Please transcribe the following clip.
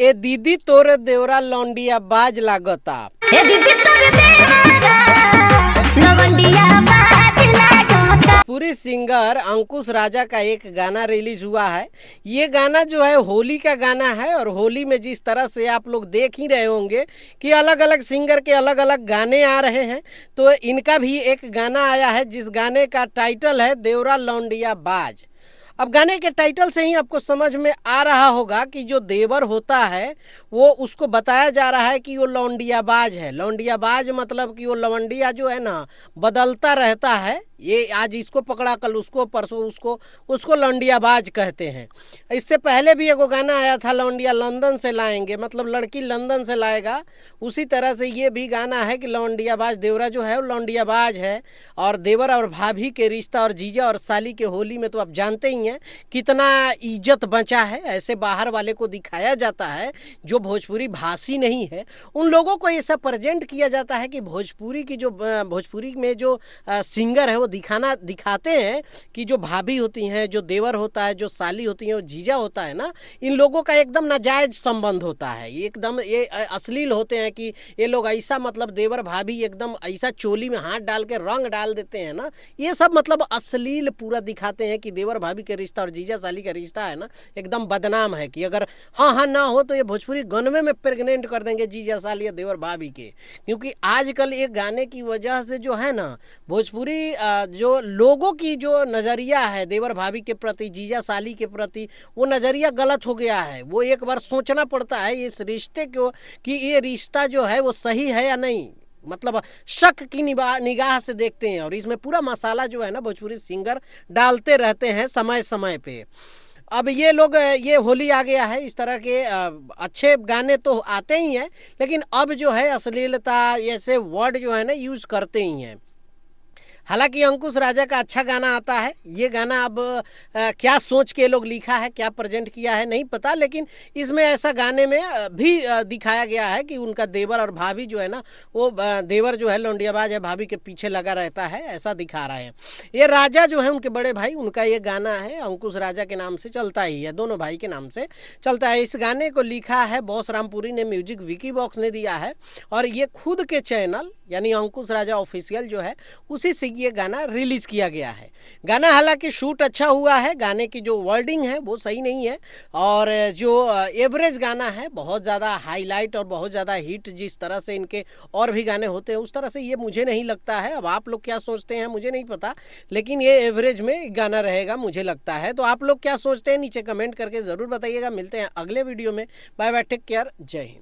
ए दीदी तोरे देवरा लौंडिया बाज लागता। ए दीदी तोरे देवरा लौंडिया बाज लागता। पूरी सिंगर अंकुश राजा का एक गाना रिलीज हुआ है। ये गाना जो है होली का गाना है और होली में जिस तरह से आप लोग देख ही रहे होंगे कि अलग अलग सिंगर के अलग अलग गाने आ रहे हैं, तो इनका भी एक गाना आया है जिस गाने का टाइटल है देवरा लौंडिया बाज। अब गाने के टाइटल से ही आपको समझ में आ रहा होगा कि जो देवर होता है वो उसको बताया जा रहा है कि वो लौंडियाबाज है। लौंडियाबाज मतलब कि वो लवंडिया जो है ना बदलता रहता है, ये आज इसको पकड़ा कल उसको परसों उसको, उसको लौंडियाबाज कहते हैं। इससे पहले भी एगो गाना आया था लौंडिया लंदन से लाएंगे, मतलब लड़की लंदन से लाएगा। उसी तरह से ये भी गाना है कि लौंडियाबाज देवरा जो है वो लौंडियाबाज है। और देवर और भाभी के रिश्ता और जीजा और साली के होली में तो आप जानते ही हैं कितना इज्जत बचा है। ऐसे बाहर वाले को दिखाया जाता है जो भोजपुरी भाषी नहीं है, उन लोगों को ऐसा प्रेजेंट किया जाता है कि भोजपुरी की जो भोजपुरी में जो सिंगर है वो दिखाते हैं कि जो भाभी होती हैं, जो देवर होता है, जो साली होती है, वो जीजा होता है ना, इन लोगों का एकदम नाजायज संबंध होता है। एकदम ये अश्लील होते हैं कि ये लोग ऐसा मतलब देवर भाभी एकदम ऐसा चोली में हाथ डाल के रंग डाल देते हैं ना, ये सब मतलब अश्लील पूरा दिखाते हैं कि देवर भाभी के रिश्ता और जीजा साली का रिश्ता है ना एकदम बदनाम है। कि अगर हाँ ना हो तो ये भोजपुरी गनवे में प्रेग्नेंट कर देंगे जीजा साली या देवर भाभी के। क्योंकि आजकल एक गाने की वजह से जो है ना भोजपुरी जो लोगों की जो नज़रिया है देवर भाभी के प्रति, जीजा साली के प्रति, वो नज़रिया गलत हो गया है। वो एक बार सोचना पड़ता है इस रिश्ते को कि ये रिश्ता जो है वो सही है या नहीं, मतलब शक की निगाह से देखते हैं। और इसमें पूरा मसाला जो है ना भोजपुरी सिंगर डालते रहते हैं समय समय पे। अब ये लोग, ये होली आ गया है, इस तरह के अच्छे गाने तो आते ही हैं, लेकिन अब जो है अश्लीलता ऐसे वर्ड जो है ना यूज़ करते ही हैं। हालांकि अंकुश राजा का अच्छा गाना आता है। ये गाना अब क्या सोच के लोग लिखा है, क्या प्रेजेंट किया है नहीं पता, लेकिन इसमें ऐसा गाने में भी दिखाया गया है कि उनका देवर और भाभी जो है ना वो देवर जो है लौंडियाबाज है, भाभी के पीछे लगा रहता है, ऐसा दिखा रहा है। ये राजा जो है उनके बड़े भाई, उनका ये गाना है अंकुश राजा के नाम से चलता ही है, दोनों भाई के नाम से चलता है। इस गाने को लिखा है बॉस रामपुरी ने, म्यूजिक विकी बॉक्स ने दिया है और ये खुद के चैनल यानी अंकुश राजा ऑफिशियल जो है उसी से ये गाना रिलीज किया गया है। गाना हालांकि शूट अच्छा हुआ है, गाने की जो वर्डिंग है वो सही नहीं है और जो एवरेज गाना है बहुत ज़्यादा हाईलाइट और बहुत ज़्यादा हिट जिस तरह से इनके और भी गाने होते हैं उस तरह से ये मुझे नहीं लगता है। अब आप लोग क्या सोचते हैं मुझे नहीं पता, लेकिन ये एवरेज में गाना रहेगा मुझे लगता है। तो आप लोग क्या सोचते हैं नीचे कमेंट करके ज़रूर बताइएगा। मिलते हैं अगले वीडियो में। बाय बाय, टेक केयर, जय हिंद।